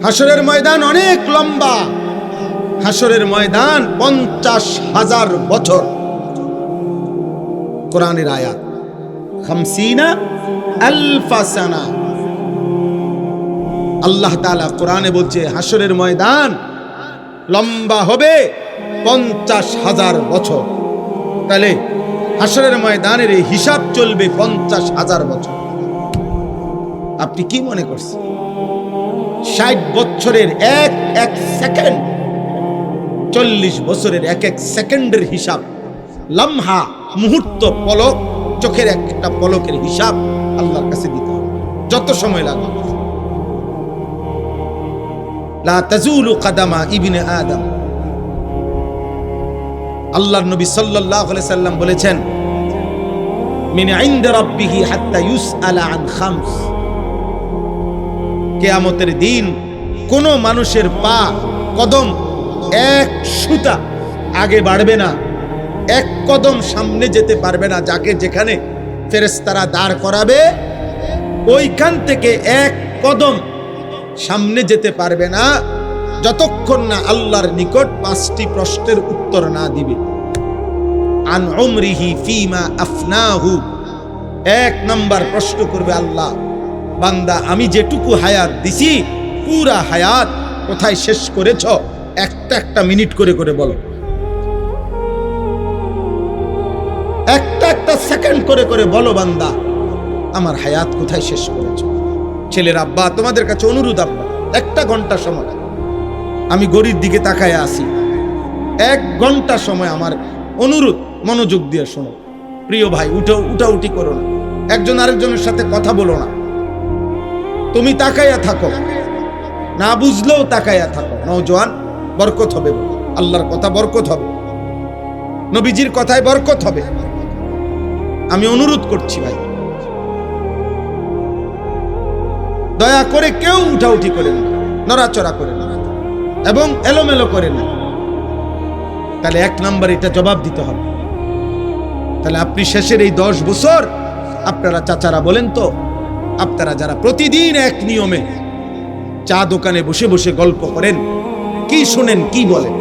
হাসরের ময়দান অনেক লম্বা। হাসরের ময়দান 50,000 বছর। কোরআনের আয়াত 50,000 সানা। আল্লাহ তাআলা কোরআনে বলছে হাসরের ময়দান লম্বা হবে 50,000 বছর। তাহলে হাসরের ময়দানের এই হিসাব চলবে 50,000 বছর। আপনি কি মনে করছেন 60 বছরের এক এক সেকেন্ড, 40 বছরের এক এক সেকেন্ডের হিসাব, লম্হা মুহূর্ত, পলক, চোখের একটা পলকের হিসাব আল্লাহর কাছে দিতে হবে, যত সময় লাগে। লা তাজুলু কদামা ইবনে আদম। আল্লাহর নবী সাল্লাল্লাহু আলাইহি সাল্লাম বলেছেন মিন ইনদা রাব্বিহি হাত্তা ইউসআলা আন খামস। কিয়ামতের দিন কোন মানুষের পা কদম এক সুতা আগে বাড়বে না, এক কদম সামনে যেতে পারবে না। যাকে যেখানে ফেরেশতারা দাঁড় করাবে ওইখান থেকে এক কদম সামনে যেতে পারবে না যতক্ষণ না আল্লাহর নিকট 5টি প্রশ্নের উত্তর না দিবে। আন উমরিহি ফিমা আফনাহু। 1 নাম্বার প্রশ্ন করবে আল্লাহ, বান্দা আমি যেটুকু হায়াত দিছি পুরা হায়াত কোথায় শেষ করেছ? একটা একটা মিনিট করে করে বলো, একটা একটা সেকেন্ড করে করে বলো বান্দা আমার হায়াত কোথায় শেষ করেছ। ছেলের আব্বা তোমাদের কাছে অনুরোধ, আব্বা 1 ঘন্টা সময় আমি ঘড়ির দিকে তাকায় আসি, 1 ঘন্টা সময় আমার অনুরোধ মনোযোগ দিয়ে শোনো। প্রিয় ভাই উঠাউঠি করো না, একজন আরেকজনের সাথে কথা বলো না, তুমি তাকাইয়া থাকো, না বুঝলেও তাকাইয়া থাকো। নওজোয়ান বরকত হবে, আল্লাহর কথা বরকত হবে, নবীজির কথায় বরকত হবে। আমি অনুরোধ করছি ভাই, দয়া করে কেউ উঠাউঠি করে না, নড়াচড়া করে না এবং এলোমেলো করে না। তাহলে 1 নাম্বার এটা জবাব দিতে হবে। তাহলে আপনি শেষের এই 10 বছর, আপনারা চাচারা বলেন তো, আপনারা যারা প্রতিদিন এক নিয়মে চা দোকানে বসে বসে গল্প করেন, কি শুনেন, কি বলেন?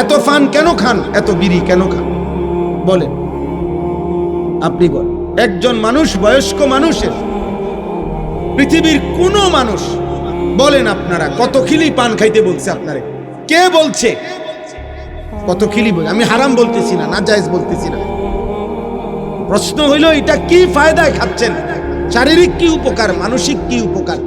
এত ফান কেন খান, এত বিড়ি কেন খান বলেন? আপনি বলেন। একজন মানুষ, বয়স্ক মানুষের, পৃথিবীর কোন মানুষ বলেন আপনারা কত খিলি পান খাইতে বলছে আপনারে? কে বলছে কত খিলি? আমি হারাম বলতেছি না, নাজায়েজ বলতেছি না। প্রশ্ন হইল এটা কি ফায়দায় খাচ্ছেন, শারীরিক কি উপকার, মানসিক কি উপকার?